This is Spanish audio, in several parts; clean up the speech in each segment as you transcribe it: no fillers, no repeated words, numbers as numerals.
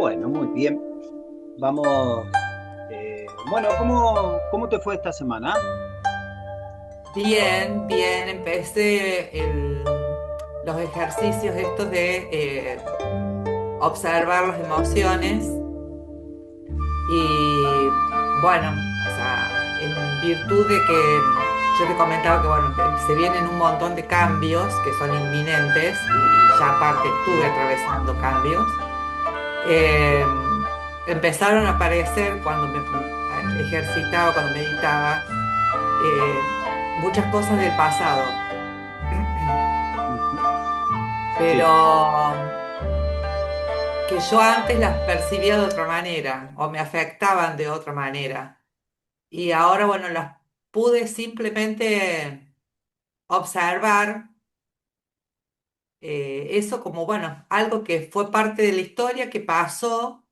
Bueno, muy bien. Vamos. Bueno, ¿cómo te fue esta semana? Bien, bien, empecé los ejercicios estos de observar las emociones y bueno, o sea, en virtud de que yo te comentaba que bueno, se vienen un montón de cambios que son inminentes y ya aparte estuve atravesando cambios, eh, empezaron a aparecer cuando me ejercitaba, cuando meditaba, eh, muchas cosas del pasado. Ujú. Pero Sí, que yo antes las percibía de otra manera o me afectaban de otra manera. Y ahora, bueno, las pude simplemente observar, eso como, bueno, algo que fue parte de la historia, que pasó,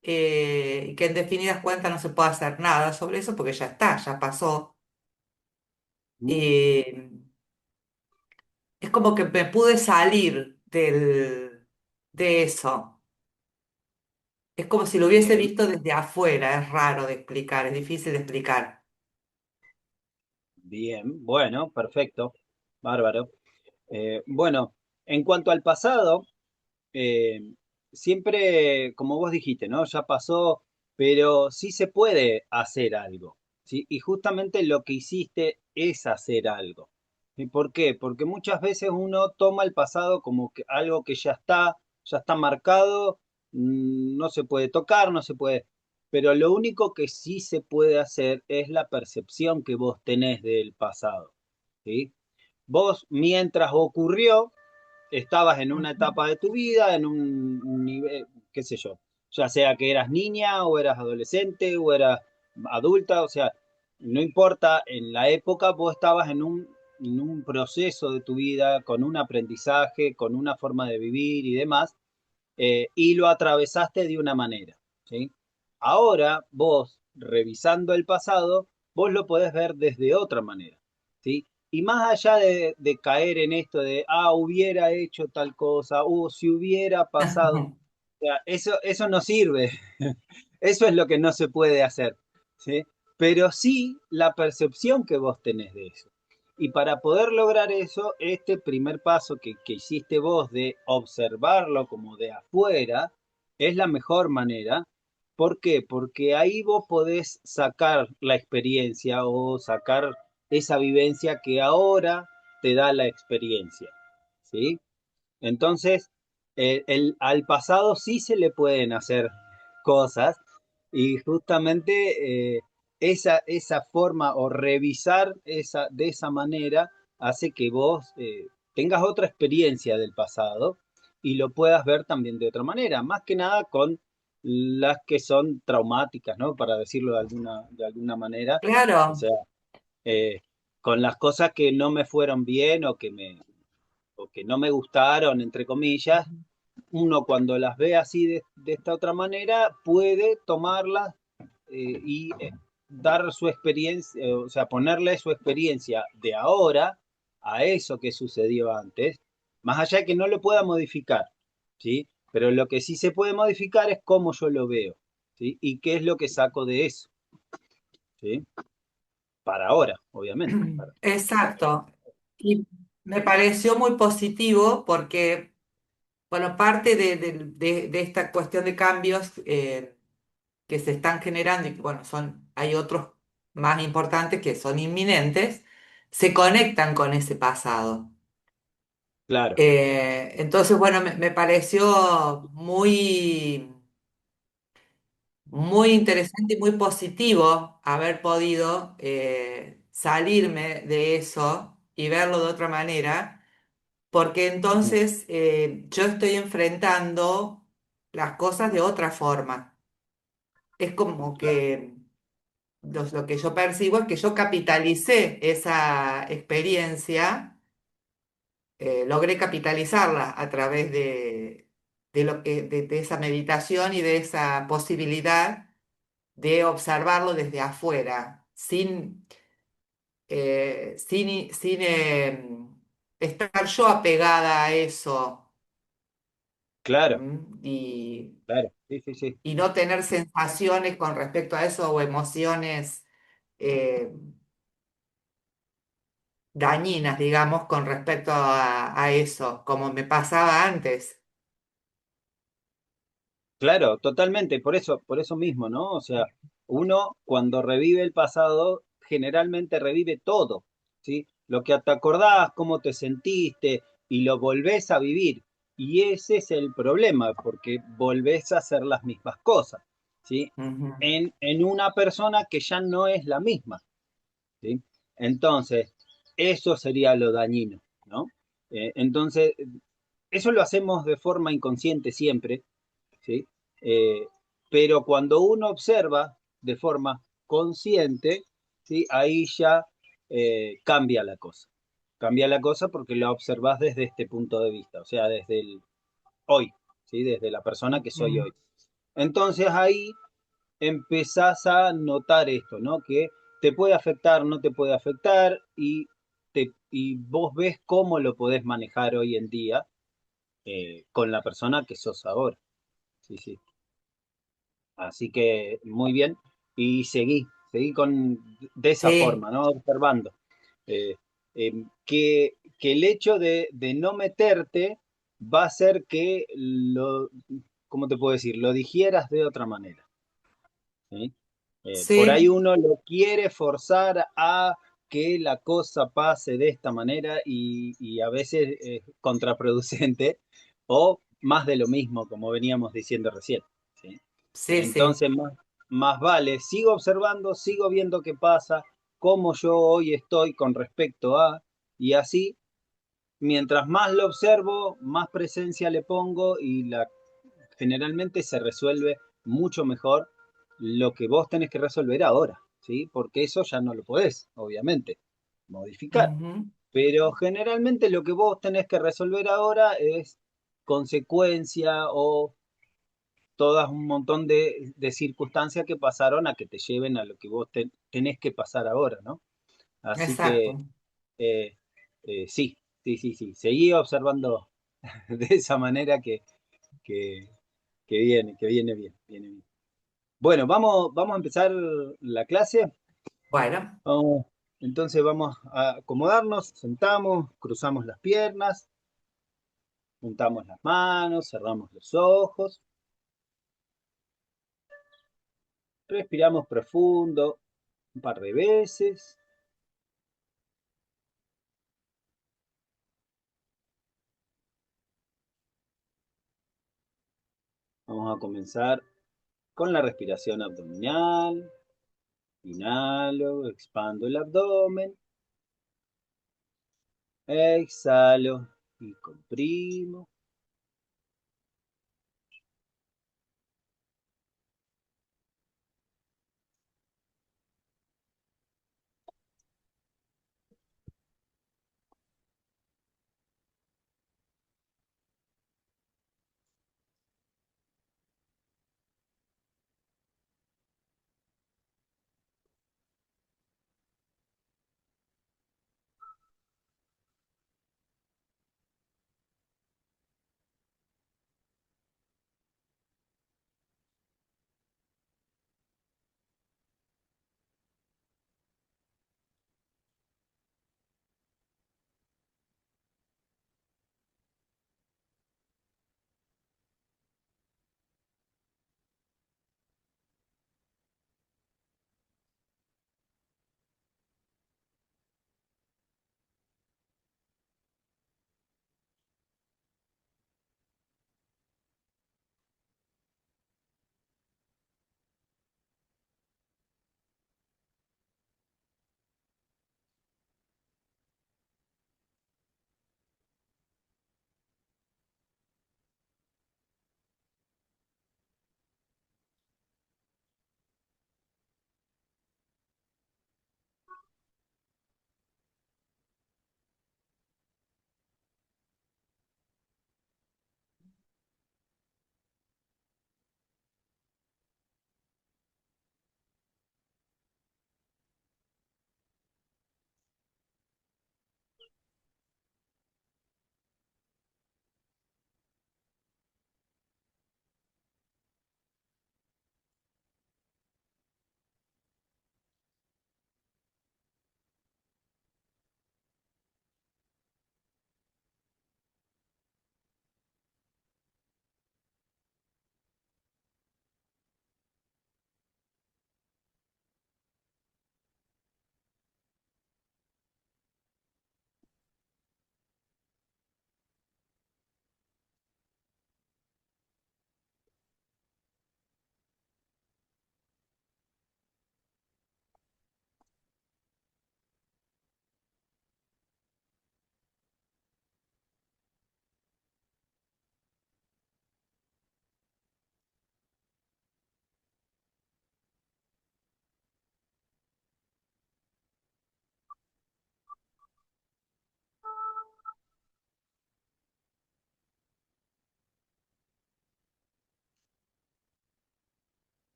y que en definidas cuentas no se puede hacer nada sobre eso porque ya está, ya pasó. ujú. Y es como que me pude salir de eso. Es como si lo hubiese Bien, visto desde afuera, es raro de explicar, es difícil de explicar. bien. Bueno, perfecto. Bárbaro. Bueno, en cuanto al pasado, eh, siempre, como vos dijiste, ¿no? Ya pasó, pero sí se puede hacer algo, ¿sí? Y justamente lo que hiciste es hacer algo. ¿Y por qué? Porque muchas veces uno toma el pasado como que algo que ya está marcado, no se puede tocar, no se puede. Pero lo único que sí se puede hacer es la percepción que vos tenés del pasado, ¿sí? Vos, mientras ocurrió, estabas en una Ujú. etapa de tu vida, en un nivel, qué sé yo, ya sea que eras niña o eras adolescente o eras adulta, o sea, no importa, en la época vos estabas en un proceso de tu vida, con un aprendizaje, con una forma de vivir y demás, y lo atravesaste de una manera, ¿sí? Ahora vos, revisando el pasado, vos lo podés ver desde otra manera, ¿sí? Y más allá de caer en esto de, hubiera hecho tal cosa, o si hubiera pasado, o sea, eso no sirve. Eso es lo que no se puede hacer, ¿sí? Pero sí la percepción que vos tenés de eso. Y para poder lograr eso, este primer paso que hiciste vos de observarlo como de afuera, es la mejor manera. ¿Por qué? Porque ahí vos podés sacar la experiencia o sacar esa vivencia que ahora te da la experiencia, ¿sí? Entonces, al pasado sí se le pueden hacer cosas y justamente esa forma o revisar de esa manera hace que vos tengas otra experiencia del pasado y lo puedas ver también de otra manera, más que nada con las que son traumáticas, ¿no? Para decirlo de alguna manera. O Claro. sea, eh, con las cosas que no me fueron bien o que no me gustaron, entre comillas, uno cuando las ve así de esta otra manera puede tomarlas y dar su experiencia, o sea, ponerle su experiencia de ahora a eso que sucedió antes, más allá de que no lo pueda modificar, ¿sí? Pero lo que sí se puede modificar es cómo yo lo veo, ¿sí? Y qué es lo que saco de eso, ¿sí? Para ahora, obviamente. Exacto. Y me pareció muy positivo porque, bueno, parte de esta cuestión de cambios, que se están generando y que, bueno, hay otros más importantes que son inminentes, se conectan con ese pasado. Claro. Entonces, bueno, me pareció muy interesante y muy positivo haber podido salirme de eso y verlo de otra manera, porque Ujú, entonces yo estoy enfrentando las cosas de otra forma. Es como que lo que yo percibo es que yo capitalicé esa experiencia, logré capitalizarla a través de esa meditación y de esa posibilidad de observarlo desde afuera, sin estar yo apegada a eso. claro, ¿Mm? Y claro. sí, sí, sí. y no tener sensaciones con respecto a eso o emociones eh, dañinas, digamos, con respecto a eso, como me pasaba antes. Claro, totalmente, por eso mismo, ¿no? O sea, uno cuando revive el pasado, generalmente revive todo, ¿sí? Lo que te acordás, cómo te sentiste y lo volvés a vivir. Y ese es el problema, porque volvés a hacer las mismas cosas, ¿sí? Ujú, En una persona que ya no es la misma, ¿sí? Entonces, eso sería lo dañino, ¿no? Entonces, eso lo hacemos de forma inconsciente siempre, ¿sí? Eh, pero cuando uno observa de forma consciente, ¿sí? Ahí ya cambia la cosa. Cambia la cosa porque lo observas desde este punto de vista, o sea, desde el hoy, ¿sí? Desde la persona que soy ujú. hoy. Entonces ahí empezás a notar esto, ¿no? Que te puede afectar, no te puede afectar y vos ves cómo lo podés manejar hoy en día con la persona que sos ahora. Sí, sí. Así que muy bien. Y seguí de esa Sí, forma, ¿no? Observando. Eh, que el hecho de no meterte va a hacer que ¿cómo te puedo decir? Lo digieras de otra manera. ¿Sí? Por ahí sí, uno lo quiere forzar a que la cosa pase de esta manera y a veces es contraproducente o más de lo mismo, como veníamos diciendo recién. ¿Sí? sí, sí. Entonces, más vale, sigo observando, sigo viendo qué pasa, cómo yo hoy estoy con respecto a, y así, mientras más lo observo, más presencia le pongo generalmente se resuelve mucho mejor lo que vos tenés que resolver ahora, ¿sí? Porque eso ya no lo podés, obviamente, modificar. Ujú. Pero generalmente lo que vos tenés que resolver ahora es consecuencia o todas un montón de circunstancias que pasaron a que te lleven a lo que vos tenés que pasar ahora, ¿no? Así que Exacto. eh, sí, sí, sí, sí. Seguí observando de esa manera que, que viene bien, viene bien. Bueno, vamos a empezar la clase. Bueno, Vamos, entonces vamos a acomodarnos, sentamos, cruzamos las piernas, juntamos las manos, cerramos los ojos, respiramos profundo un par de veces. Vamos a comenzar con la respiración abdominal. Inhalo, expando el abdomen, exhalo y comprimo.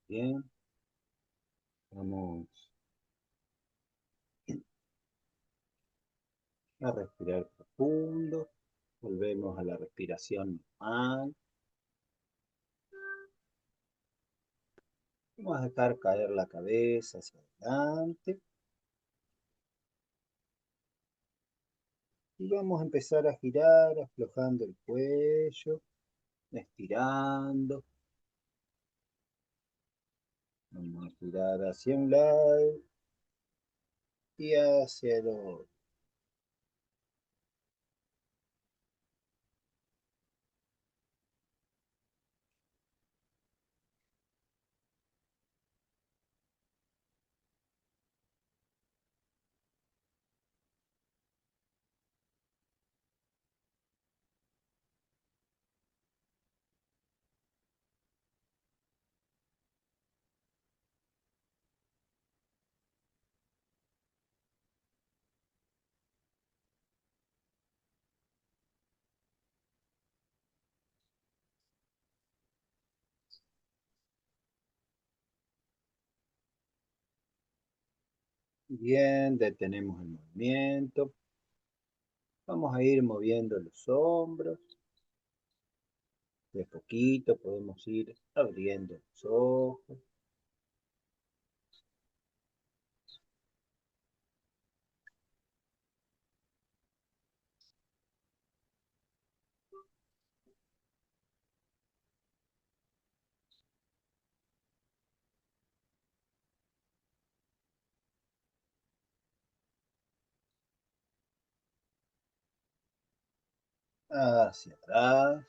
Bien, vamos a respirar profundo. Volvemos a la respiración normal. Vamos a dejar caer la cabeza hacia adelante. Y vamos a empezar a girar, aflojando el cuello, estirando. Vamos a girar hacia un lado y hacia el otro. Bien, detenemos el movimiento. Vamos a ir moviendo los hombros. De poquito podemos ir abriendo los ojos. Hacia atrás.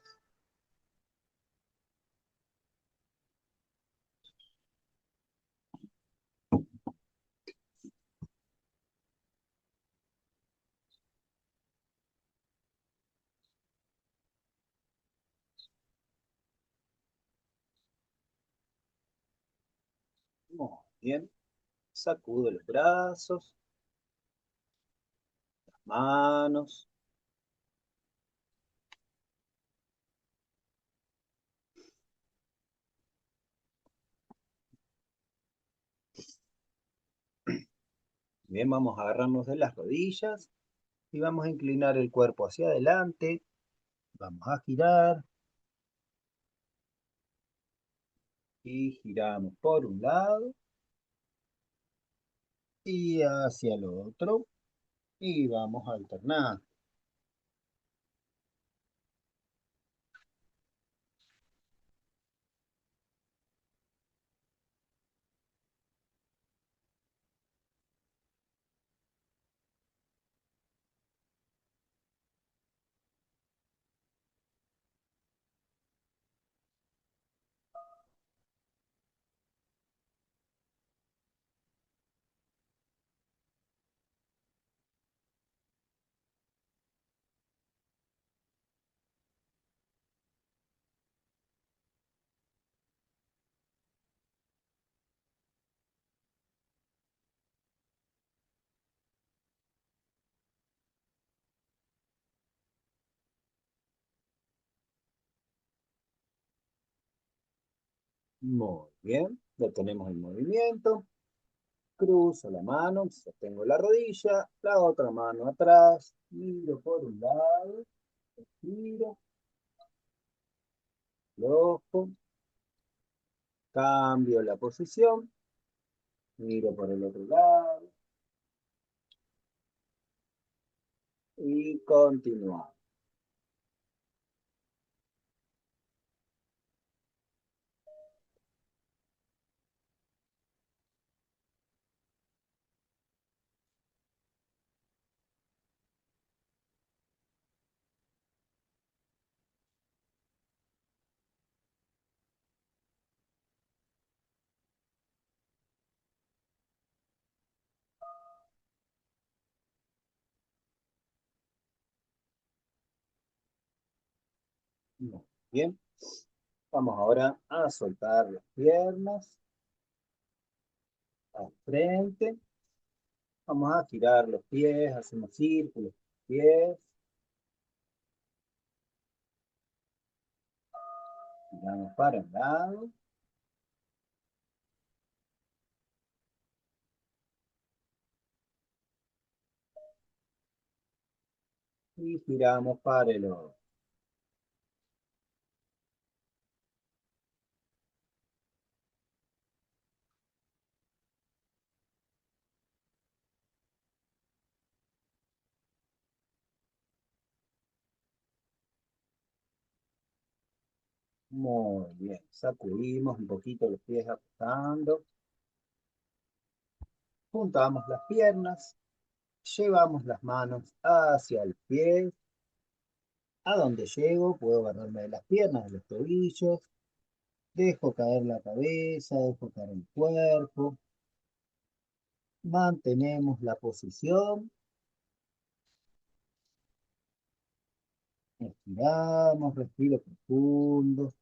Muy bien. Sacudo los brazos, manos. Bien, vamos a agarrarnos de las rodillas y vamos a inclinar el cuerpo hacia adelante. Vamos a girar y giramos por un lado y hacia el otro y vamos alternando. Muy bien, detenemos el movimiento. Cruzo la mano, sostengo la rodilla, la otra mano atrás, miro por un lado, giro, ojo, cambio la posición, miro por el otro lado y continuamos. Muy bien, vamos ahora a soltar las piernas al frente. Vamos a girar los pies, hacemos círculos con los pies. Giramos para un lado y giramos para el otro. Muy bien, sacudimos un poquito los pies apretando, juntamos las piernas, llevamos las manos hacia el pie, a donde llego puedo agarrarme de las piernas, de los tobillos, dejo caer la cabeza, dejo caer el cuerpo, mantenemos la posición, estiramos, respiro profundo.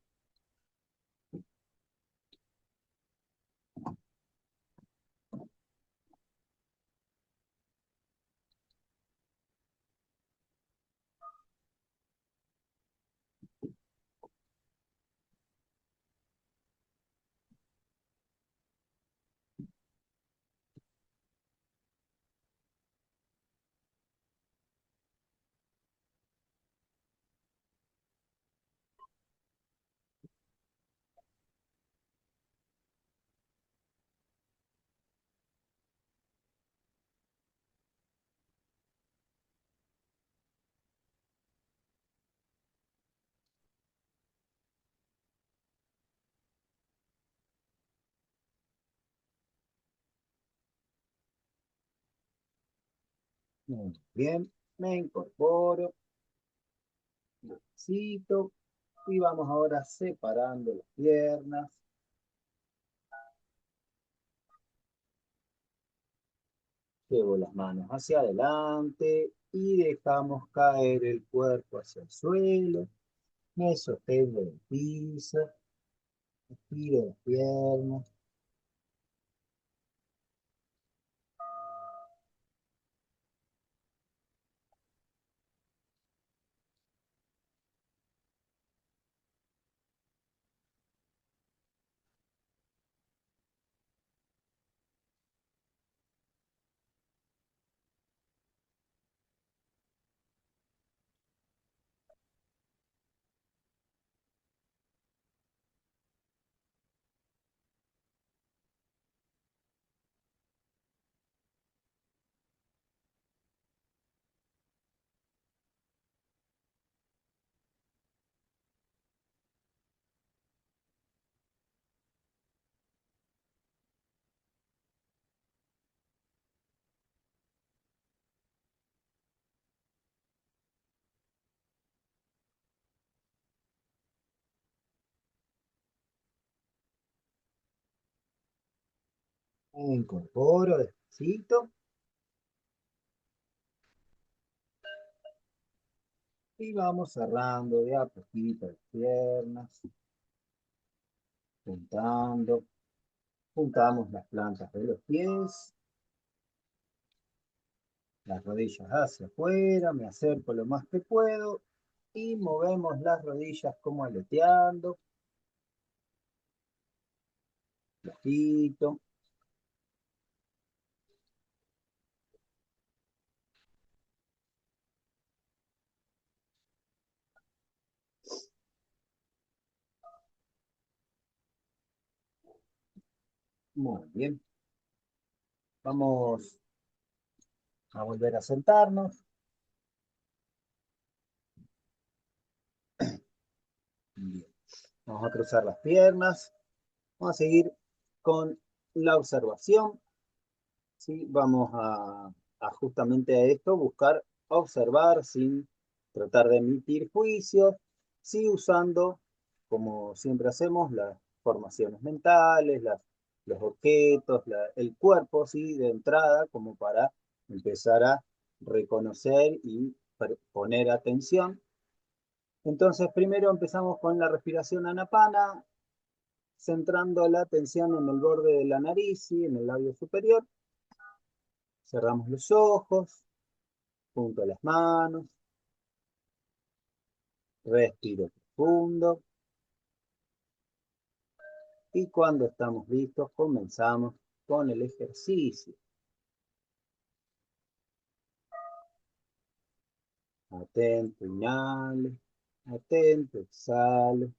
Muy bien, me incorporo, despacito, y vamos ahora separando las piernas. Llevo las manos hacia adelante y dejamos caer el cuerpo hacia el suelo. Me sostengo en el piso, estiro las piernas. Me incorporo despacito y vamos cerrando de a poquito las piernas, juntando, juntamos las plantas de los pies, las rodillas hacia afuera, me acerco lo más que puedo y movemos las rodillas como aleteando, flojito. Muy bien. Vamos a volver a sentarnos. Bien. Vamos a cruzar las piernas. Vamos a seguir con la observación. ¿Sí? Vamos a justamente a esto, buscar observar sin tratar de emitir juicios, sí usando, como siempre hacemos, las formaciones mentales, los objetos, el cuerpo, ¿sí? De entrada, como para empezar a reconocer y poner atención. Entonces, primero empezamos con la respiración anapana, centrando la atención en el borde de la nariz, ¿sí? En el labio superior. Cerramos los ojos, junto las manos, respiro profundo y cuando estamos listos comenzamos con el ejercicio. Atento, inhalo. Atento, exhalo.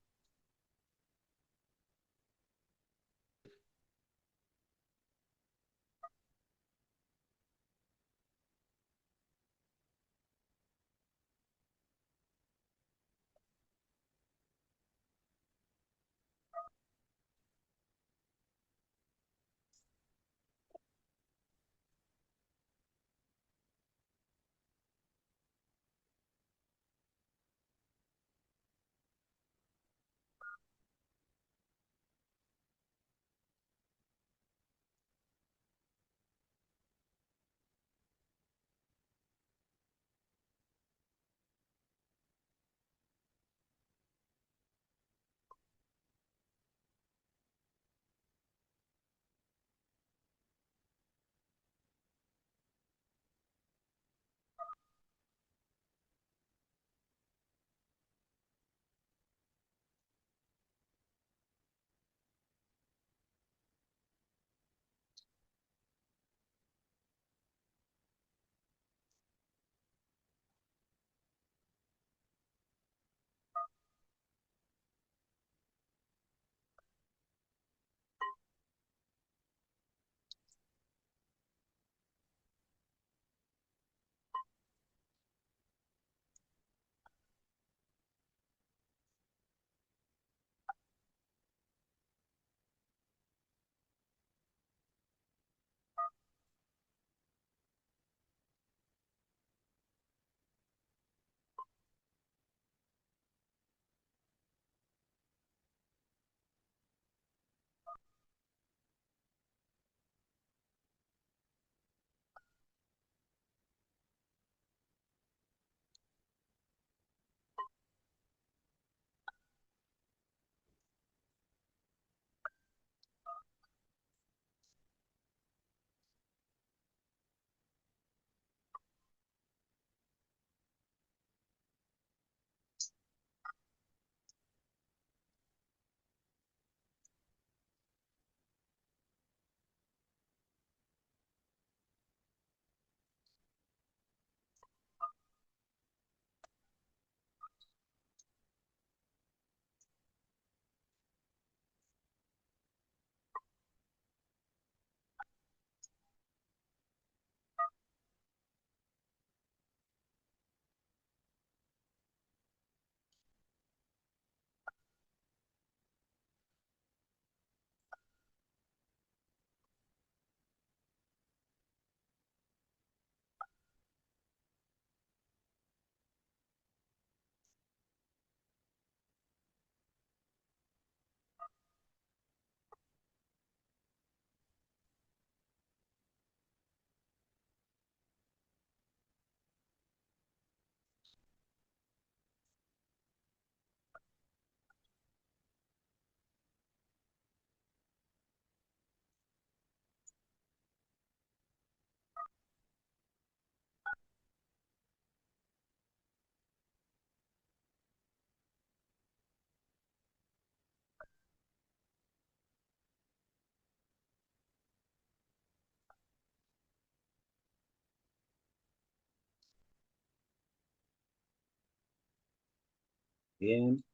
Bien.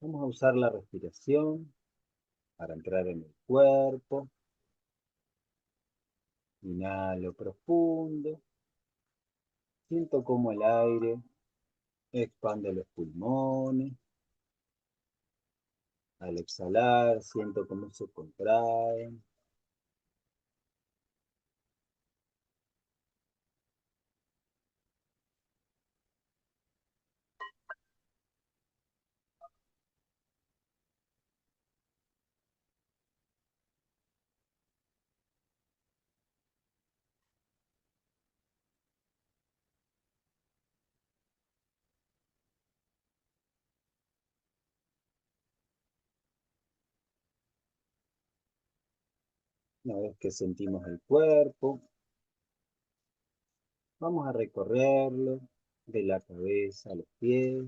Vamos a usar la respiración para entrar en el cuerpo. Inhalo profundo. Siento cómo el aire expande los pulmones. Al exhalar, siento cómo se contraen. Una vez que sentimos el cuerpo, vamos a recorrerlo de la cabeza a los pies,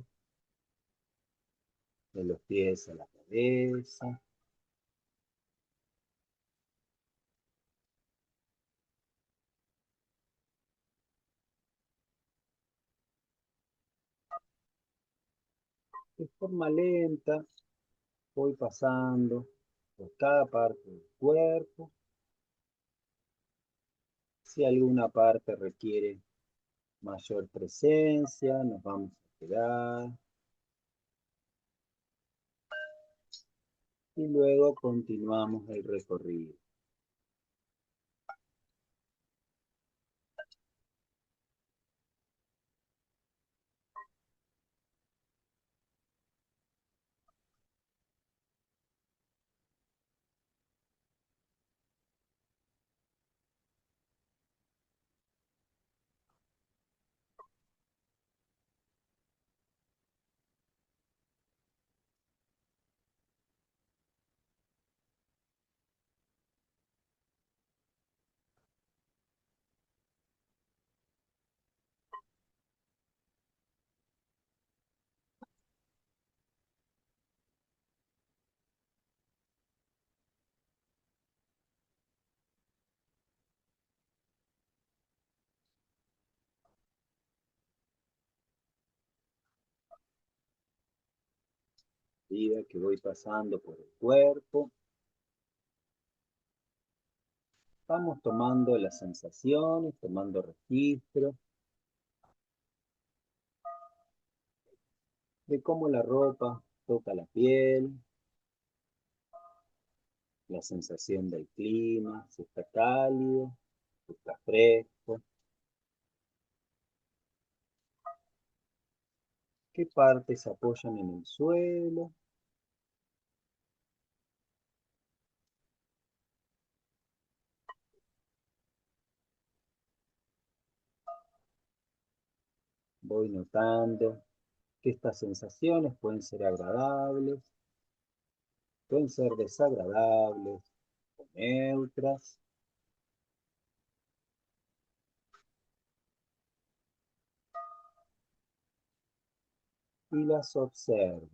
de los pies a la cabeza, De forma lenta voy pasando por cada parte del cuerpo. Si alguna parte requiere mayor presencia, nos vamos a quedar. Y luego continuamos el recorrido. A medida que voy pasando por el cuerpo, vamos tomando las sensaciones, tomando registro de cómo la ropa toca la piel, la sensación del clima, si está cálido, si está fresco, qué partes se apoyan en el suelo. Voy notando que estas sensaciones pueden ser agradables, pueden ser desagradables o neutras, y las observo.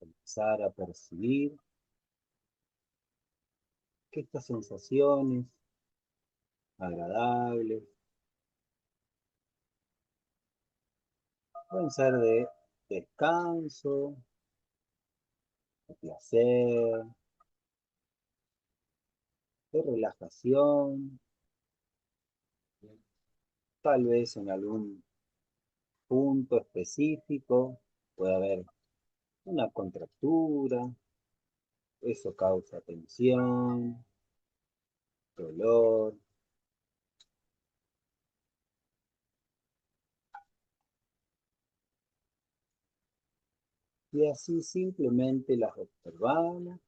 Empezar a percibir que estas sensaciones agradables pueden ser de descanso, de placer, de relajación, Tal vez en algún punto específico puede haber una contractura, eso causa tensión, dolor, y así simplemente las observamos.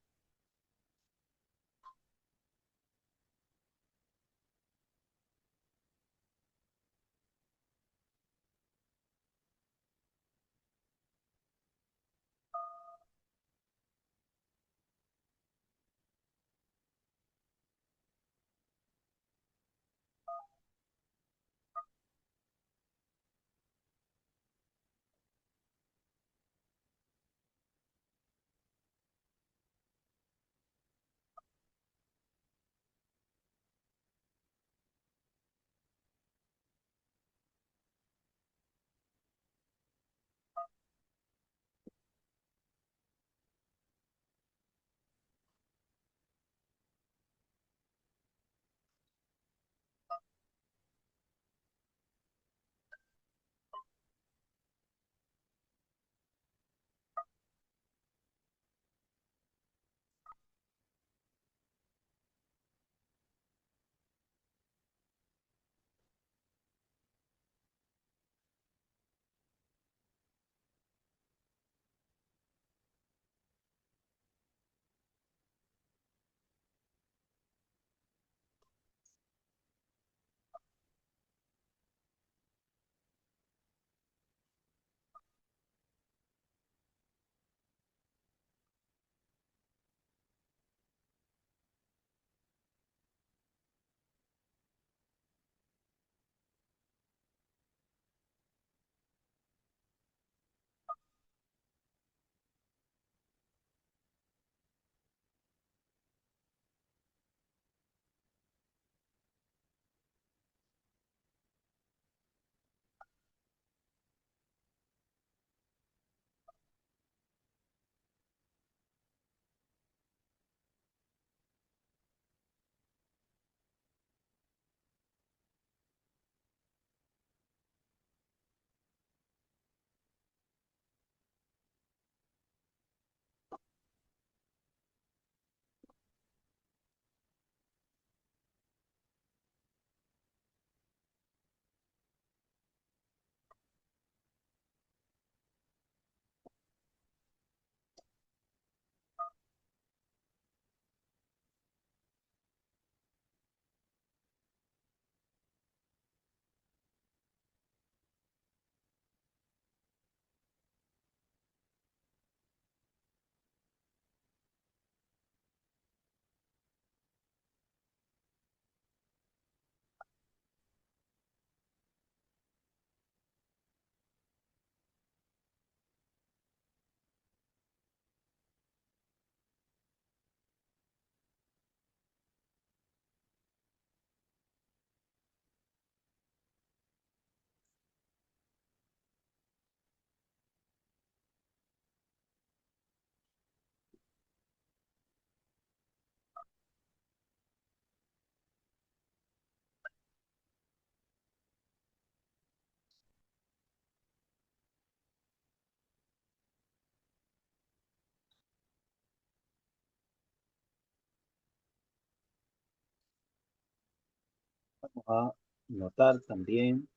Vamos a notar también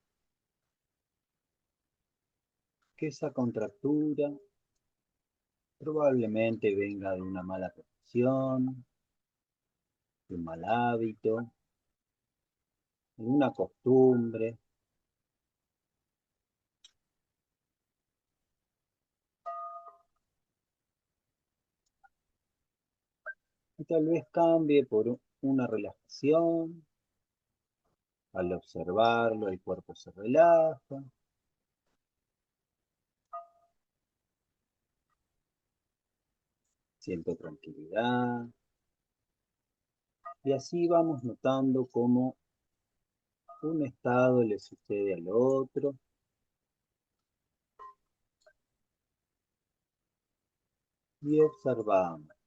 que esa contractura probablemente venga de una mala posición, de un mal hábito, de una costumbre. Y tal vez cambie por una relajación. Al observarlo, el cuerpo se relaja, siento tranquilidad. Y así vamos notando cómo un estado le sucede al otro. Y observamos.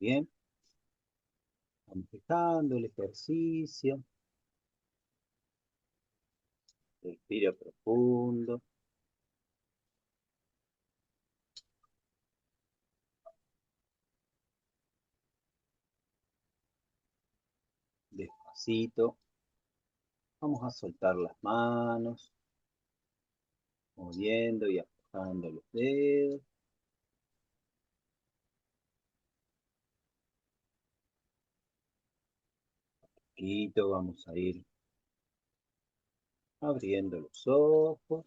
Bien, vamos dejando el ejercicio. Respiro profundo. Despacito. Vamos a soltar las manos, moviendo y aflojando los dedos. Poquito vamos a ir abriendo los ojos.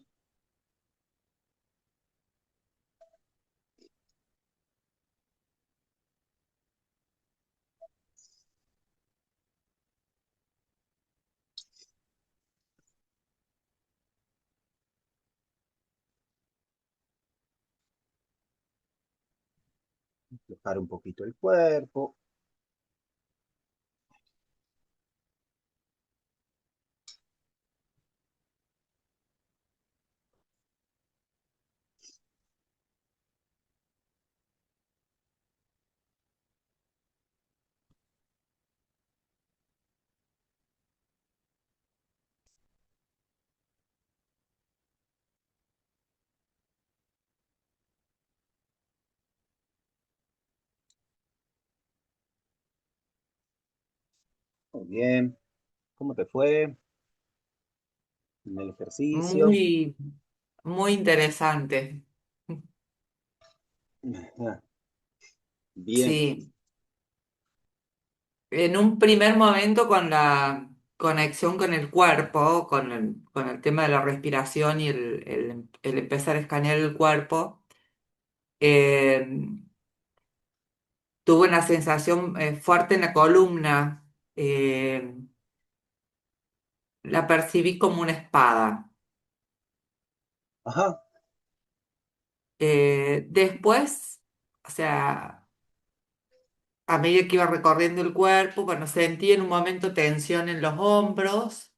Aflojar un poquito el cuerpo. Muy bien. ¿Cómo te fue en el ejercicio? Muy, muy interesante. Ajá. Bien. Sí, en un primer momento con la conexión con el cuerpo, con el tema de la respiración y el empezar a escanear el cuerpo, eh, tuve una sensación fuerte en la columna. eh, la percibí como una espada. Ajá. Después, o sea, a medida que iba recorriendo el cuerpo, bueno, sentí en un momento tensión en los hombros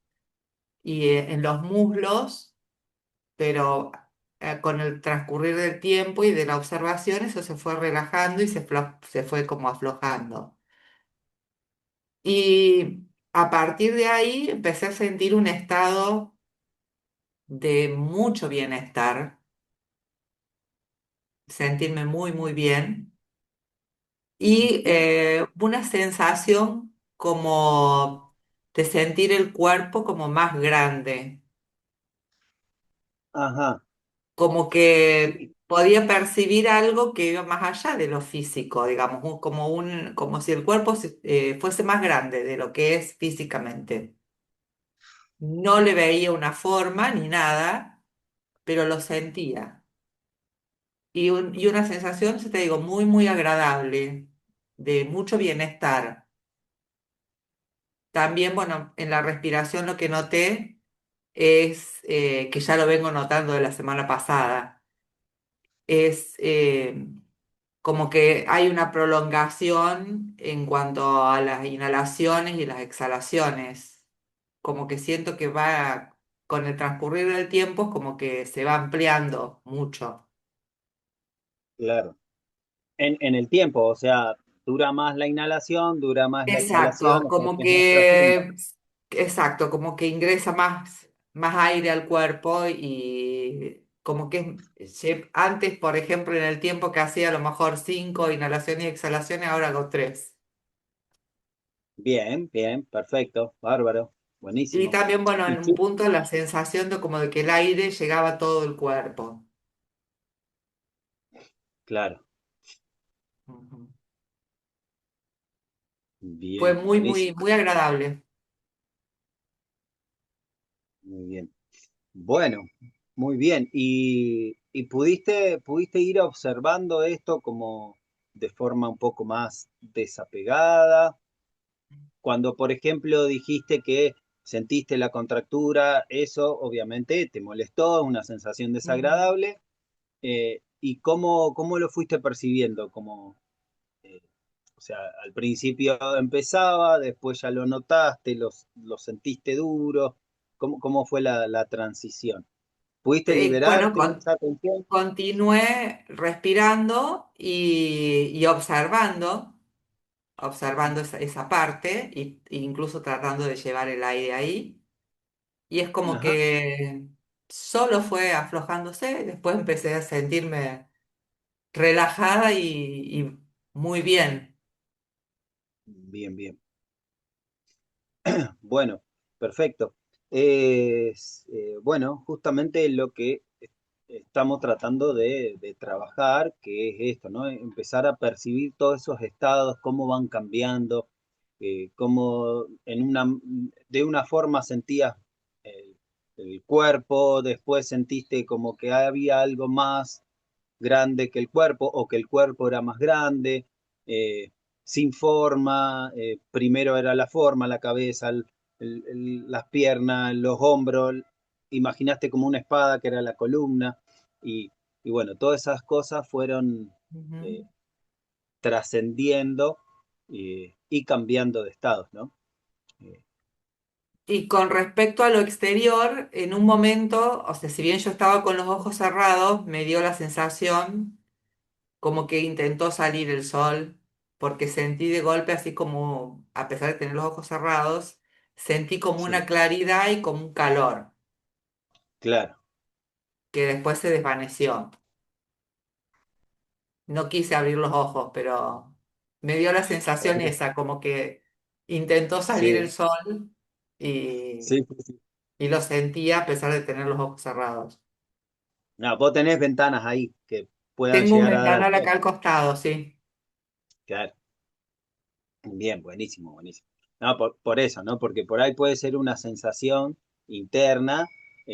y en los muslos, pero con el transcurrir del tiempo y de la observación, eso se fue relajando y se fue como aflojando. Y a partir de ahí empecé a sentir un estado de mucho bienestar, sentirme muy, muy bien. Y Ujú. una sensación como de sentir el cuerpo como más grande, Ajá. como que podía percibir algo que iba más allá de lo físico, digamos, como si el cuerpo fuese más grande de lo que es físicamente. No le veía una forma ni nada, pero lo sentía. Y una sensación, si te digo, muy, muy agradable, de mucho bienestar. También, bueno, en la respiración lo que noté es, que ya lo vengo notando de la semana pasada, es como que hay una prolongación en cuanto a las inhalaciones y las exhalaciones. Como que siento que va, con el transcurrir del tiempo, es como que se va ampliando mucho. Claro. En el tiempo, o sea, dura más la inhalación, dura más la exhalación, Exacto, o sea, que es más profundo. exacto, como que ingresa más aire al cuerpo y como que antes, por ejemplo, en el tiempo que hacía a lo mejor 5 inhalaciones y exhalaciones, ahora hago 3. Bien, bien, perfecto, bárbaro, Y buenísimo. también, bueno, Y en un sí, punto la sensación de como de que el aire llegaba a todo el cuerpo. claro, Ujú. Fue bien, muy, muy, buenísimo, muy agradable. muy bien. Bueno, muy bien. Y pudiste ir observando esto como de forma un poco más desapegada? Cuando, por ejemplo, dijiste que sentiste la contractura, eso obviamente te molestó, una sensación Ujú. desagradable. ¿Y cómo lo fuiste percibiendo? Eh, o sea, al principio empezaba, después ya lo notaste, lo sentiste duro. ¿Cómo fue la transición? ¿Pudiste Bueno, liberarte en esa tensión? continué respirando y observando. observando esa parte e incluso tratando de llevar el aire ahí. Y es como Ajá, que solo fue aflojándose, y después empecé a sentirme relajada y muy bien. bien, bien. Bueno, perfecto. Bueno, justamente lo que estamos tratando de trabajar, que es esto, ¿no? Empezar a percibir todos esos estados, cómo van cambiando, cómo de una forma sentías el, el cuerpo, después sentiste como que había algo más grande que el cuerpo o que el cuerpo era más grande, eh, sin forma, primero era la forma, la cabeza, las piernas, los hombros, imaginaste como una espada que era la columna y, y bueno, todas esas cosas fueron Ujú. eh, trascendiendo y cambiando de estados, ¿no? Eh, Y con respecto a lo exterior, en un momento, o sea, si bien yo estaba con los ojos cerrados, me dio la sensación como que intentó salir el sol, porque sentí de golpe, así como, a pesar de tener los ojos cerrados, sentí como sí, una claridad y como un calor, claro, que después se desvaneció. No quise abrir los ojos, pero me dio la sensación esa, como que intentó salir el sí, sol y, sí, sí, sí. y lo sentía a pesar de tener los ojos cerrados. No, vos tenés ventanas ahí que puedan Tengo un llegar a dar el ventanal acá sol. al costado, sí. Claro. Bien, buenísimo, buenísimo. No, por eso, ¿no? Porque por ahí puede ser una sensación interna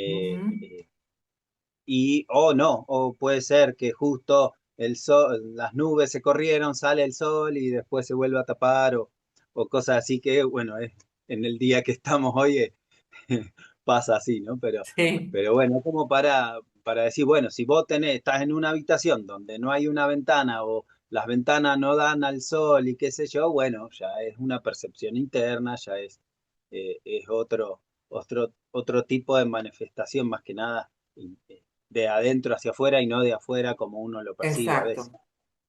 Ujú. y o no, o puede ser que justo el sol, las nubes se corrieron, sale el sol y después se vuelve a tapar o cosas así que, bueno, en el día que estamos hoy pasa así, ¿no? Sí, Pero bueno, como para decir, bueno, si vos estás en una habitación donde no hay una ventana o las ventanas no dan al sol y qué sé yo, bueno, ya es una percepción interna, ya es otro tipo de manifestación más que nada de adentro hacia afuera y no de afuera como uno lo percibe a veces. exacto.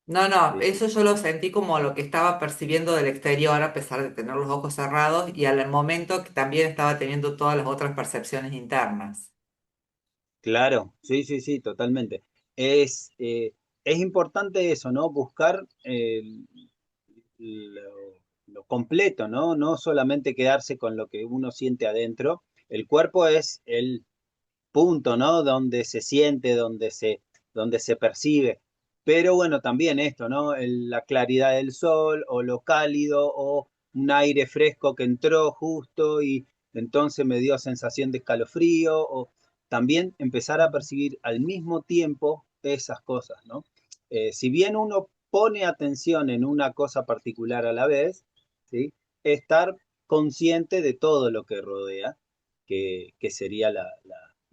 No, no, Sí, sí, eso yo lo sentí como lo que estaba percibiendo del exterior a pesar de tener los ojos cerrados y al momento que también estaba teniendo todas las otras percepciones internas. claro, sí, sí, sí, totalmente. Es importante eso, ¿no? Buscar lo completo, ¿no? No solamente quedarse con lo que uno siente adentro. El cuerpo es el punto, ¿no? Donde se siente, donde se percibe. Pero bueno, también esto, ¿no? La claridad del sol o lo cálido o un aire fresco que entró justo y entonces me dio sensación de escalofrío o también empezar a percibir al mismo tiempo esas cosas, ¿no? Si bien uno pone atención en una cosa particular a la vez, ¿sí? Estar consciente de todo lo que rodea, que sería la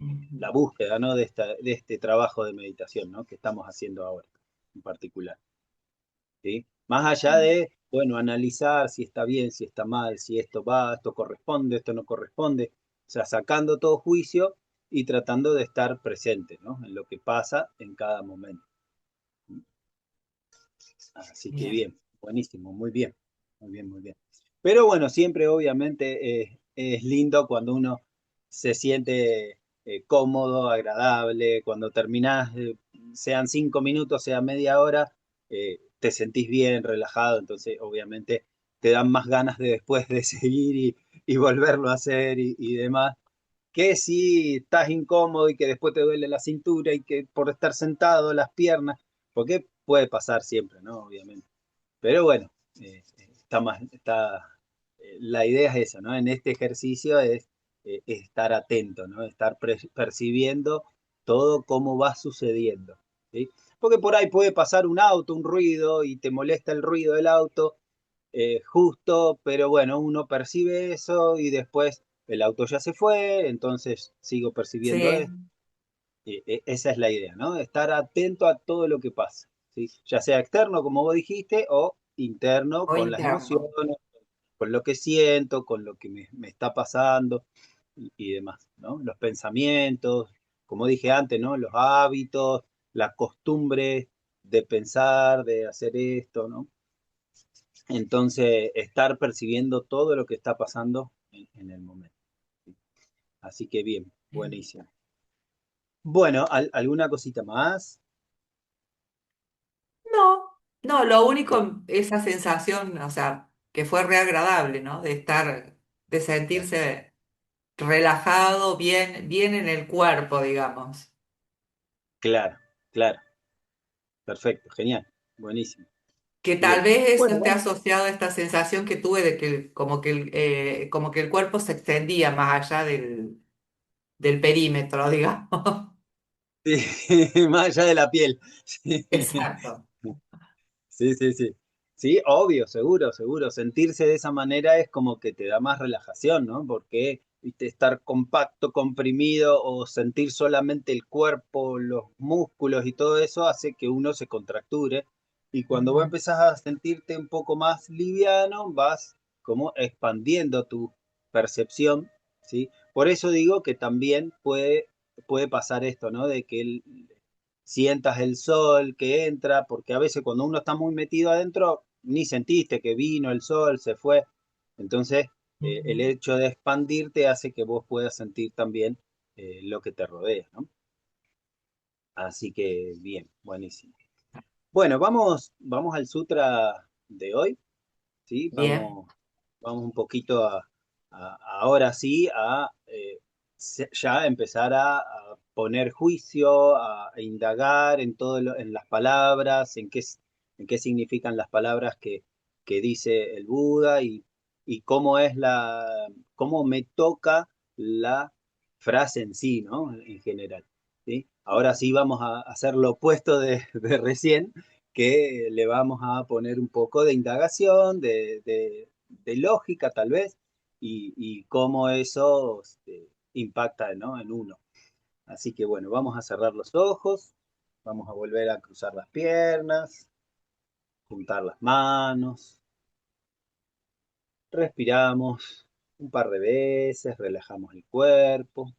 Ujú. búsqueda, ¿no? De este trabajo de meditación, ¿no? Que estamos haciendo ahora en particular. ¿Sí? Más allá de, bueno, analizar si está bien, si está mal, si esto va, esto corresponde, esto no corresponde. O sea, sacando todo juicio y tratando de estar presente, ¿no? En lo que pasa en cada momento. Así que Bien. bien, buenísimo, muy bien, muy bien, muy bien. Pero bueno, siempre obviamente es lindo cuando uno se siente cómodo, agradable, cuando terminás, sean 5 minutos, sea media hora, te sentís bien, relajado, entonces obviamente te dan más ganas de después de seguir y volverlo a hacer y demás. Que si estás incómodo y que después te duele la cintura y que por estar sentado las piernas, porque puede pasar siempre, ¿no? Obviamente. Pero bueno, la idea es esa, ¿no? En este ejercicio es estar atento, ¿no? Estar percibiendo todo cómo va sucediendo, ¿sí? Porque por ahí puede pasar un auto, un ruido y te molesta el ruido del auto justo, pero bueno, uno percibe eso y después el auto ya se fue, entonces sigo percibiendo esto. Sí, Esa es la idea, ¿no? Estar atento a todo lo que pasa, ¿sí? Ya sea externo, como vos dijiste, o interno, o con las interno. emociones, con lo que siento, con lo que me está pasando y demás, ¿no? Los pensamientos, como dije antes, ¿no? Los hábitos, la costumbre de pensar, de hacer esto, ¿no? Entonces, estar percibiendo todo lo que está pasando en el momento. Así que bien, Bien. buenísimo. Bueno, ¿alguna cosita más? No, no, lo Bueno, único, esa sensación, o sea, que fue re agradable, ¿no? De estar, de claro, sentirse relajado, bien, bien en el cuerpo, digamos. claro, claro. Perfecto, genial, buenísimo. Que tal Bien. vez eso Bueno, esté asociado a esta sensación que tuve de que como que el cuerpo se extendía más allá del perímetro, digamos. sí, más allá de la piel. Sí. Exacto. Sí, sí, sí. Sí, obvio, seguro, seguro. Sentirse de esa manera es como que te da más relajación, ¿no? Porque, viste, estar compacto, comprimido o sentir solamente el cuerpo, los músculos y todo eso hace que uno se contracture. Y cuando vos Ujú, empezás a sentirte un poco más liviano, vas como expandiendo tu percepción, ¿sí? Por eso digo que también puede pasar esto, ¿no? De que sientas el sol que entra, porque a veces cuando uno está muy metido adentro, ni sentiste que vino el sol, se fue. Entonces, el ujú. hecho de expandirte hace que vos puedas sentir también lo que te rodea, ¿no? Así que bien, buenísimo. Bueno, vamos al sutra de hoy, ¿sí? Bien, Vamos un poquito ahora sí a ya empezar a poner juicio, a indagar en en las palabras, en qué significan las palabras que dice el Buda y cómo cómo me toca la frase en sí, ¿no? En general, ¿sí? Ahora sí vamos a hacer lo opuesto de recién, que le vamos a poner un poco de indagación, de lógica tal vez, y cómo eso impacta, ¿no? En uno. Así que bueno, vamos a cerrar los ojos, vamos a volver a cruzar las piernas, juntar las manos, respiramos un par de veces, relajamos el cuerpo.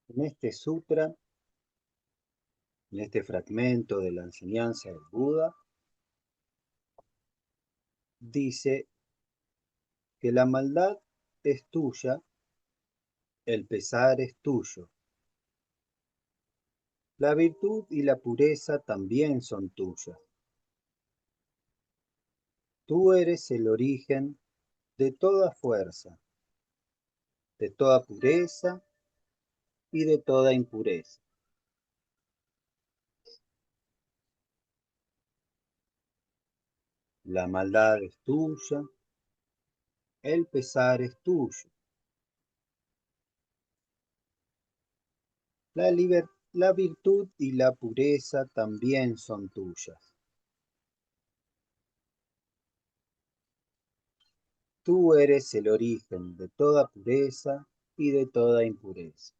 En este sutra, en este fragmento de la enseñanza del Buda, dice que la maldad es tuya, el pesar es tuyo. La virtud y la pureza también son tuyas. Tú eres el origen de toda fuerza, de toda pureza y de toda impureza. La maldad es tuya, el pesar es tuyo. La virtud y la pureza también son tuyas. Tú eres el origen de toda pureza y de toda impureza.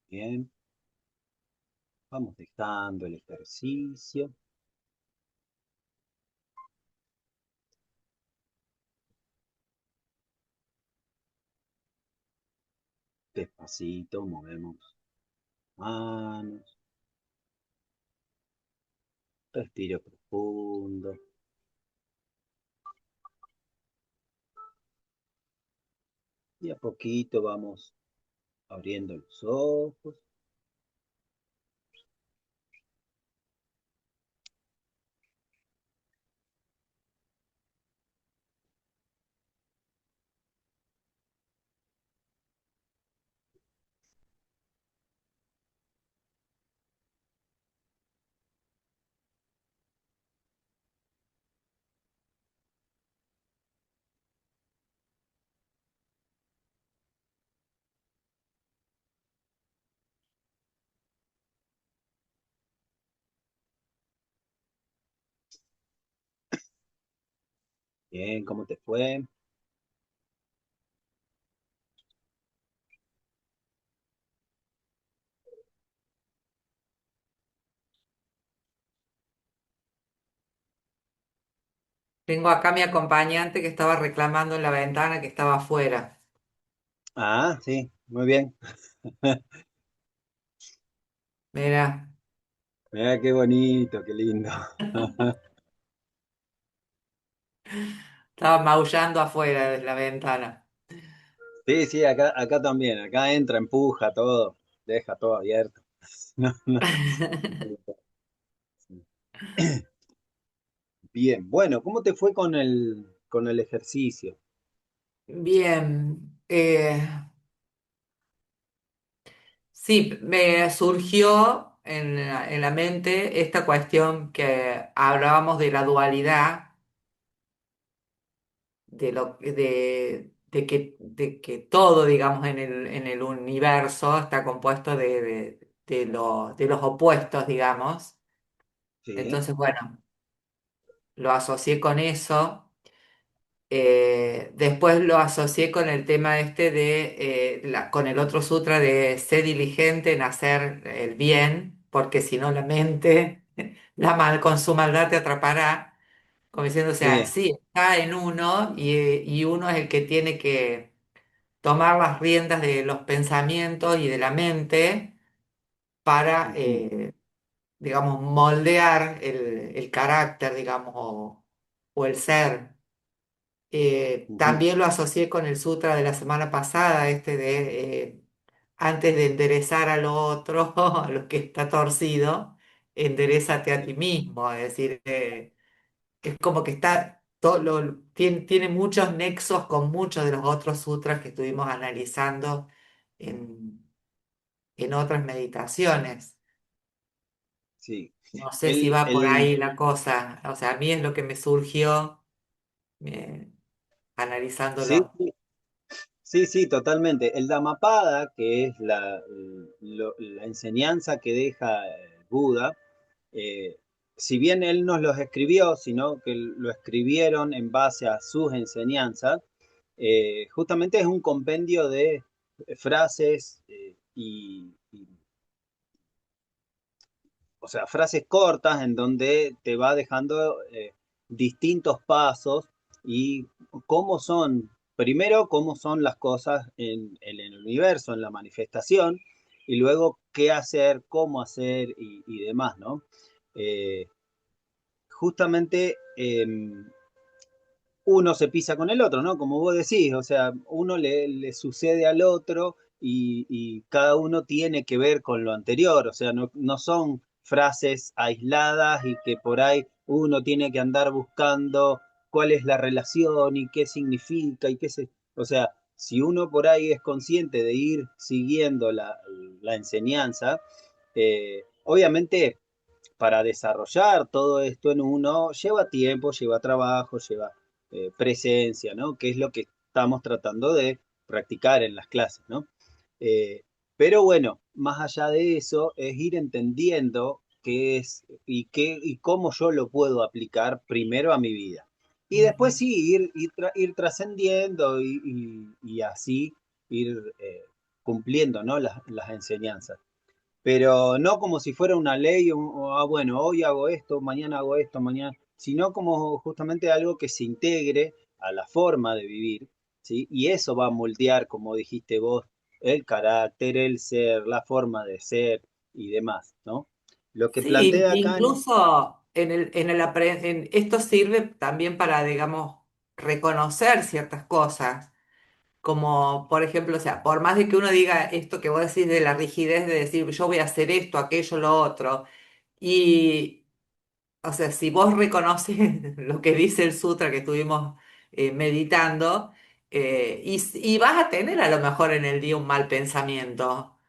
Bien, vamos dejando el ejercicio. Despacito movemos manos, respiro profundo y a poquito vamos abriendo los ojos. Bien, ¿cómo te fue? Tengo acá mi acompañante que estaba reclamando en la ventana que estaba afuera. Ah, sí, muy bien. Mira, Mira qué bonito, qué lindo. estaba maullando afuera de la ventana. Sí, sí, acá también. Acá entra, empuja todo, deja todo abierto. No, no. Bien, bueno, ¿cómo te fue con el ejercicio? Bien, sí, me surgió en la mente esta cuestión que hablábamos de la dualidad, de que todo, digamos, en el universo está compuesto de los opuestos, digamos. Sí, Entonces, bueno, lo asocié con eso. Después lo asocié con el tema este con el otro sutra de sé diligente en hacer el bien, porque si no la mente, con su maldad te atrapará, como diciendo, o sea, sí, sí, está en uno y uno es el que tiene tomar las riendas de los pensamientos y de la mente para, Ujú, digamos, moldear el carácter, digamos, o el ser. ujú. También lo asocié con el sutra de la semana pasada, este de antes de enderezar a lo otro, a lo que está torcido, enderezate a Sí, ti mismo. Es decir, es como que está tiene muchos nexos con muchos de los otros sutras que estuvimos analizando en, en otras meditaciones. sí. No sé si El, va por el, ahí la cosa. O sea, a mí es lo que me surgió eh, sí, analizándolo. sí, sí, sí, totalmente. El Dhammapada, que es la enseñanza que deja Buda, eh, si bien él no los escribió, sino que lo escribieron en base a sus enseñanzas, justamente es un compendio de frases o sea, frases cortas en donde te va dejando distintos pasos y cómo son, primero, cómo son las cosas en el universo, en la manifestación, y luego qué hacer, cómo hacer y demás, ¿no? Eh, justamente uno se pisa con el otro, ¿no? Como vos decís, o sea, uno le sucede al otro y cada uno tiene que ver con lo anterior, o sea, no son frases aisladas y que por ahí uno tiene que andar buscando cuál es la relación y qué significa y qué se... O sea, si uno por ahí es consciente de ir siguiendo la enseñanza, obviamente para desarrollar todo esto en uno lleva tiempo, lleva trabajo, lleva presencia, ¿no? Que es lo que estamos tratando de practicar en las clases, ¿no? Eh, pero bueno, más allá de eso, es ir entendiendo qué es y cómo yo lo puedo aplicar primero a mi vida. Y después Ujú. sí, ir trascendiendo y así ir cumpliendo, ¿no? Las enseñanzas, pero no como si fuera una ley, bueno, hoy hago esto, mañana, sino como justamente algo que se integre a la forma de vivir, ¿sí? Y eso va a moldear, como dijiste vos, el carácter, el ser, la forma de ser y demás, ¿no? Lo que Sí, plantea acá en... incluso esto sirve también para, digamos, reconocer ciertas cosas, como por ejemplo, o sea, por más de que uno diga esto que vos decís de la rigidez de decir yo voy a hacer esto, aquello, lo otro, y, o sea, si vos reconoces lo que dice el sutra que estuvimos meditando, y vas a tener a lo mejor en el día un mal pensamiento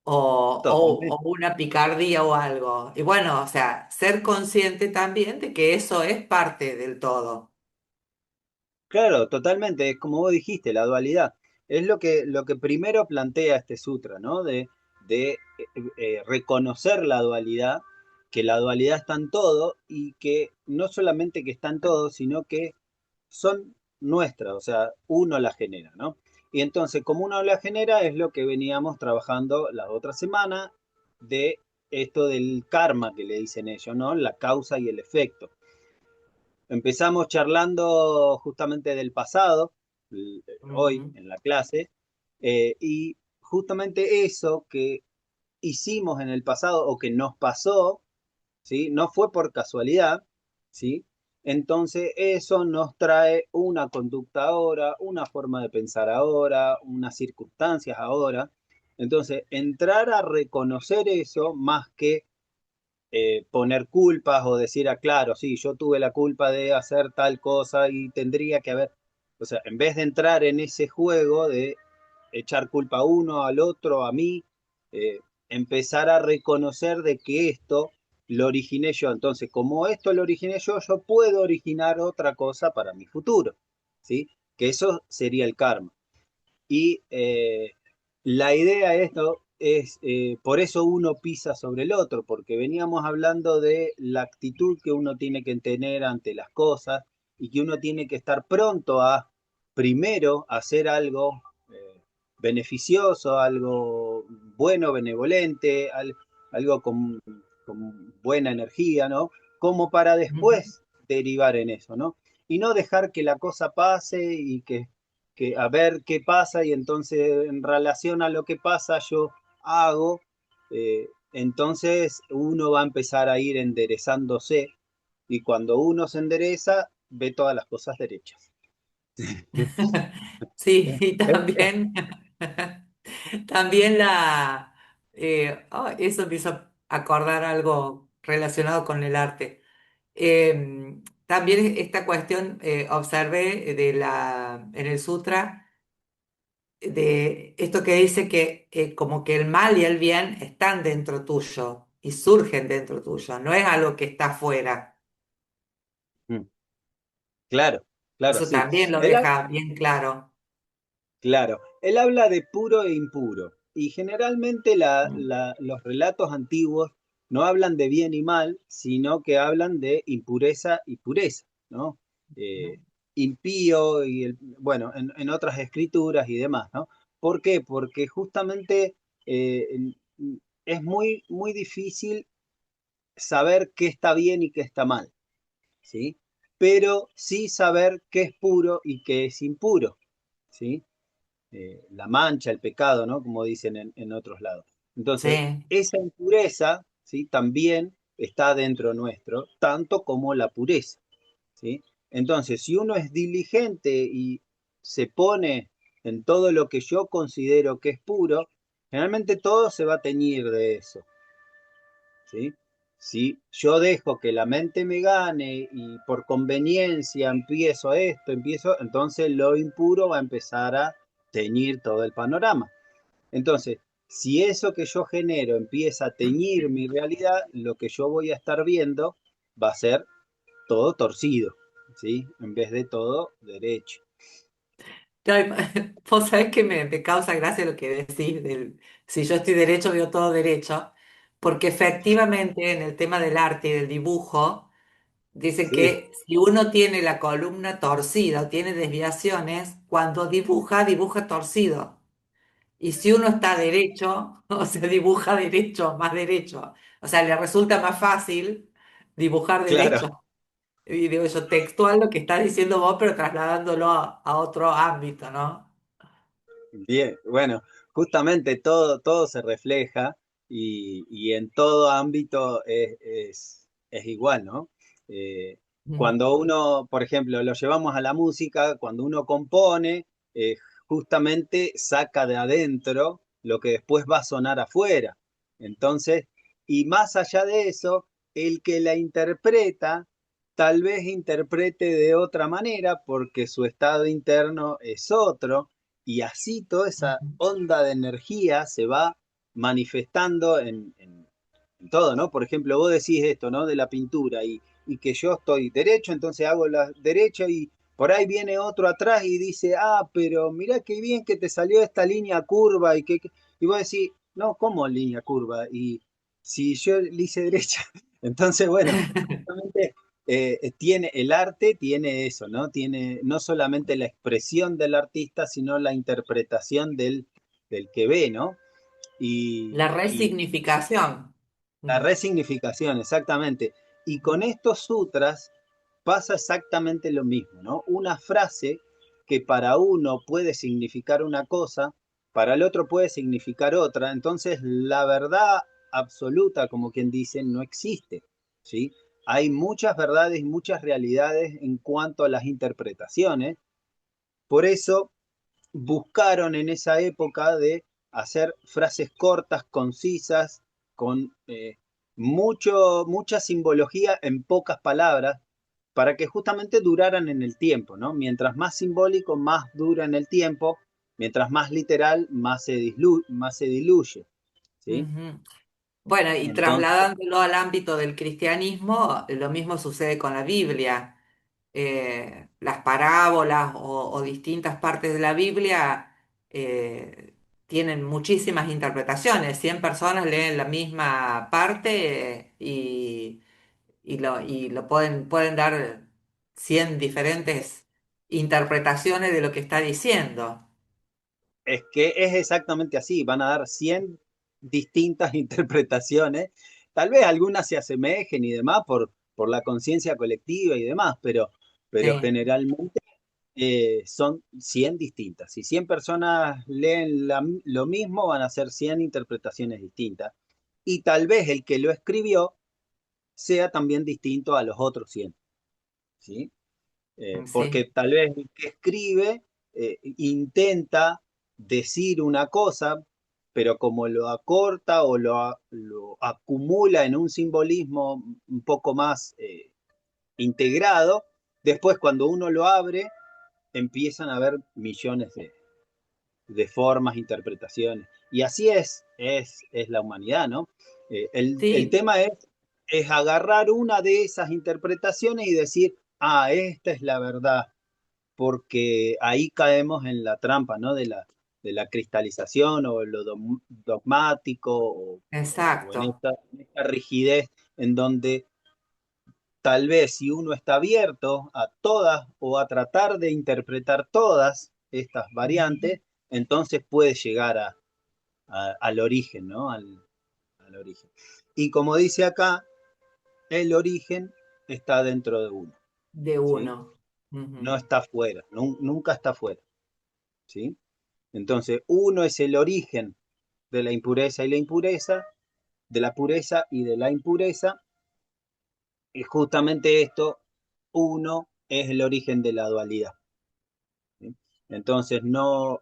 o Totalmente. una picardía o algo. Y bueno, o sea, ser consciente también de que eso es parte del todo. Claro, totalmente, es como vos dijiste, la dualidad. Es lo que primero plantea este sutra, ¿no? De reconocer la dualidad, que la dualidad está en todo y que no solamente que está en todo, sino que son nuestras, o sea, uno la genera, ¿no? Y entonces, como uno la genera, es lo que veníamos trabajando la otra semana de esto del karma que le dicen ellos, ¿no? La causa y el efecto. Empezamos charlando justamente del pasado, hoy Ujú, en la clase, y justamente eso que hicimos en el pasado o que nos pasó, ¿sí? No fue por casualidad, ¿sí? Entonces eso nos trae una conducta ahora, una forma de pensar ahora, unas circunstancias ahora. Entonces, entrar a reconocer eso más que poner culpas o decir, claro, sí, yo tuve la culpa de hacer tal cosa y tendría que haber, o sea, en vez de entrar en ese juego de echar culpa a uno, al otro, a mí, eh, empezar a reconocer de que esto lo originé yo. Entonces, como esto lo originé yo puedo originar otra cosa para mi futuro, ¿sí? Que eso sería el karma. Y la idea de esto es, por eso uno pisa sobre el otro, porque veníamos hablando de la actitud que uno tiene que tener ante las cosas y que uno tiene que estar pronto a, primero, hacer algo beneficioso, algo bueno, benevolente, algo con buena energía, ¿no? Como para ujú. después derivar en eso, ¿no? Y no dejar que la cosa pase y a ver qué pasa y entonces en relación a lo que pasa yo hago, entonces uno va a empezar a ir enderezándose y cuando uno se endereza ve todas las cosas derechas. Sí, y también, también eso me hizo acordar algo relacionado con el arte. También esta cuestión observé en el sutra de esto que dice que como que el mal y el bien están dentro tuyo y surgen dentro tuyo, no es algo que está afuera. Mm, claro, claro, Eso sí. también lo Él, deja bien claro. claro, él habla de puro e impuro y generalmente Mm. los relatos antiguos no hablan de bien y mal, sino que hablan de impureza y pureza, ¿no? Eh, impío y, bueno, en otras escrituras y demás, ¿no? ¿Por qué? Porque justamente es muy, muy difícil saber qué está bien y qué está mal, ¿sí? Pero sí saber qué es puro y qué es impuro, ¿sí? La mancha, el pecado, ¿no? Como dicen en otros lados. Entonces, Sí. esa impureza, ¿sí? También está dentro nuestro, tanto como la pureza, ¿sí? Entonces, si uno es diligente y se pone en todo lo que yo considero que es puro, generalmente todo se va a teñir de eso, ¿sí? Si yo dejo que la mente me gane y por conveniencia empiezo esto, entonces lo impuro va a empezar a teñir todo el panorama. Entonces, si eso que yo genero empieza a teñir mi realidad, lo que yo voy a estar viendo va a ser todo torcido, ¿sí? En vez de todo derecho. Claro, vos sabés que me causa gracia lo que decís si yo estoy derecho, veo todo derecho, porque efectivamente en el tema del arte y del dibujo, dicen Sí, que si uno tiene la columna torcida o tiene desviaciones, cuando dibuja, dibuja torcido. Y si uno está derecho, o sea, dibuja derecho, más derecho. O sea, le resulta más fácil dibujar claro. derecho. Y digo yo, textual lo que estás diciendo vos, pero trasladándolo a otro ámbito, ¿no? Bien, bueno, justamente todo se refleja y en todo ámbito es igual, ¿no? Eh, Mm. cuando uno, por ejemplo, lo llevamos a la música, cuando uno compone, justamente saca de adentro lo que después va a sonar afuera. Entonces, y más allá de eso, el que la interpreta, tal vez interprete de otra manera porque su estado interno es otro y así toda esa onda de energía se va manifestando en todo, ¿no? Por ejemplo, vos decís esto, ¿no? De la pintura y que yo estoy derecho, entonces hago la derecha y por ahí viene otro atrás y dice, ah, pero mirá qué bien que te salió esta línea curva y vos decís, no, ¿cómo línea curva? Y si yo le hice derecha, entonces, bueno, justamente tiene el arte, tiene eso, ¿no? Tiene no solamente la expresión del artista, sino la interpretación del que ve, ¿no? La Y resignificación. la Mm. resignificación, exactamente. Y con estos sutras pasa exactamente lo mismo, ¿no? Una frase que para uno puede significar una cosa, para el otro puede significar otra. Entonces, la verdad absoluta, como quien dice, no existe, ¿sí? Hay muchas verdades, muchas realidades en cuanto a las interpretaciones. Por eso buscaron en esa época de hacer frases cortas, concisas, con mucha simbología en pocas palabras, para que justamente duraran en el tiempo, ¿no? Mientras más simbólico, más dura en el tiempo, mientras más literal, más se diluye, ¿sí? Ujú. Bueno, y Entonces, trasladándolo al ámbito del cristianismo, lo mismo sucede con la Biblia. Las parábolas o distintas partes de la Biblia eh, tienen muchísimas interpretaciones. 100 personas leen la misma parte y lo pueden dar 100 diferentes interpretaciones de lo que está diciendo. es que es exactamente así, van a dar 100 distintas interpretaciones, tal vez algunas se asemejen y demás por la conciencia colectiva y demás, pero Sí. generalmente son 100 distintas. Si 100 personas leen lo mismo, van a ser 100 interpretaciones distintas. Y tal vez el que lo escribió sea también distinto a los otros 100, ¿sí? Porque Sí, tal vez el que escribe intenta decir una cosa, pero como lo acorta o lo acumula en un simbolismo un poco más integrado, después cuando uno lo abre, empiezan a haber millones de formas, interpretaciones. Y así es la humanidad, ¿no? El sí, tema es agarrar una de esas interpretaciones y decir, ah, esta es la verdad, porque ahí caemos en la trampa, ¿no? De la cristalización o lo dogmático o exacto. en esta rigidez en donde tal vez si uno está abierto a todas o a tratar de interpretar todas estas Ujú. variantes, entonces puede llegar al origen, ¿no? Al origen. Y como dice acá, el origen está dentro de uno, De ¿sí? uno. No Ujú. está fuera, nunca está fuera, ¿sí? Entonces, uno es el origen de la impureza y la impureza, de la pureza y de la impureza, y justamente esto, uno es el origen de la dualidad, ¿sí? Entonces, no,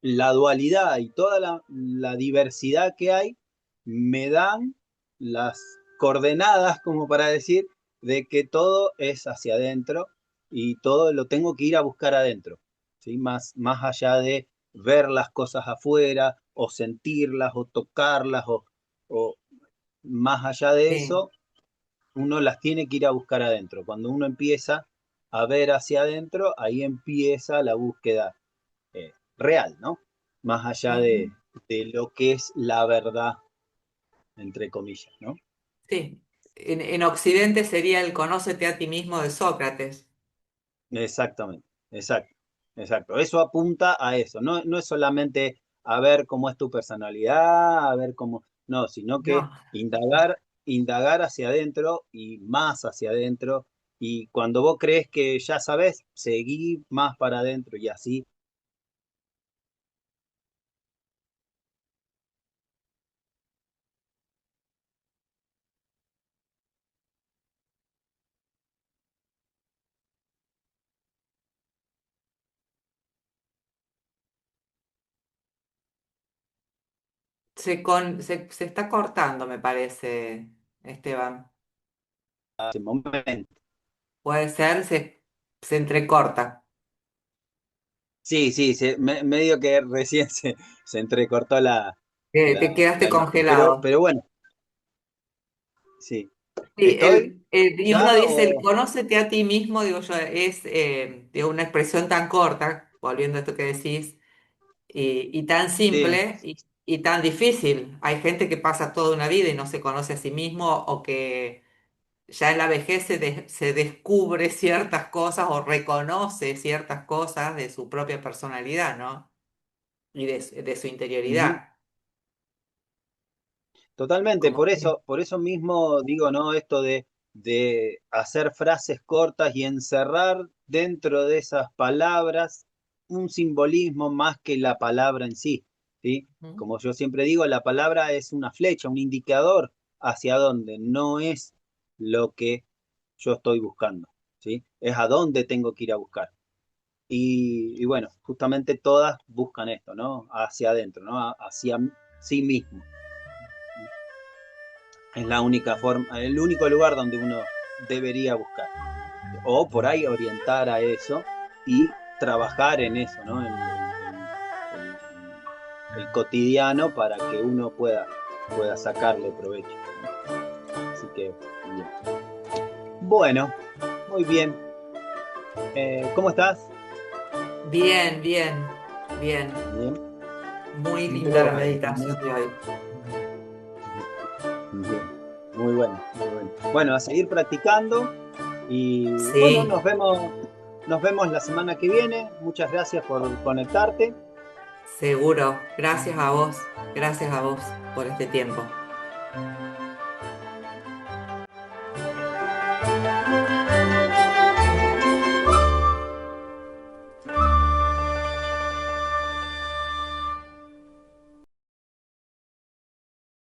la dualidad y toda la diversidad que hay me dan las coordenadas, como para decir, de que todo es hacia adentro y todo lo tengo que ir a buscar adentro, ¿sí? Más allá de ver las cosas afuera o sentirlas o tocarlas o más allá de Sí. eso, uno las tiene que ir a buscar adentro. Cuando uno empieza a ver hacia adentro, ahí empieza la búsqueda real, ¿no? Más allá Ujú. de lo que es la verdad, entre comillas, ¿no? Sí. En Occidente sería el conócete a ti mismo de Sócrates. Exactamente, exacto, exacto. Eso apunta a eso, no es solamente a ver cómo es tu personalidad, a ver cómo, no, sino que No. indagar hacia adentro y más hacia adentro. Y cuando vos crees que ya sabes, seguí más para adentro y así. Se está cortando, me parece, Esteban. Ese momento. Puede ser, se entrecorta. Sí, sí, medio que recién se entrecortó Te quedaste la imagen. Pero, congelado. pero bueno, sí. Sí, ¿Estoy y uno ya dice, el o...? conócete a ti mismo, digo yo, es digo, una expresión tan corta, volviendo a esto que decís, y tan Sí. simple y tan difícil. Hay gente que pasa toda una vida y no se conoce a sí mismo o que ya en la vejez se descubre ciertas cosas o reconoce ciertas cosas de su propia personalidad, ¿no? Y de su Ujú. interioridad. Totalmente, Como que, por eso mismo digo, ¿no? Esto de hacer frases cortas y encerrar dentro de esas palabras un simbolismo más que la palabra en sí, ¿sí? ¿Mm? Como yo siempre digo, la palabra es una flecha, un indicador hacia dónde, no es lo que yo estoy buscando, ¿sí? Es a dónde tengo que ir a buscar. Y bueno, justamente todas buscan esto, ¿no? Hacia adentro, ¿no? Hacia sí mismo. Es la única forma, el único lugar donde uno debería buscar. O por ahí orientar a eso y trabajar en eso, ¿no? En el cotidiano para que uno pueda sacarle provecho, ¿no? Así que, bien. Bueno, muy bien. ¿Cómo estás? bien, bien, bien. Bien. Muy linda la Bueno, meditación de hoy. bien. Muy bueno, muy bueno. Bueno, a seguir practicando y bueno, Sí, nos vemos la semana que viene. Muchas gracias por conectarte. seguro. Gracias a vos por este tiempo.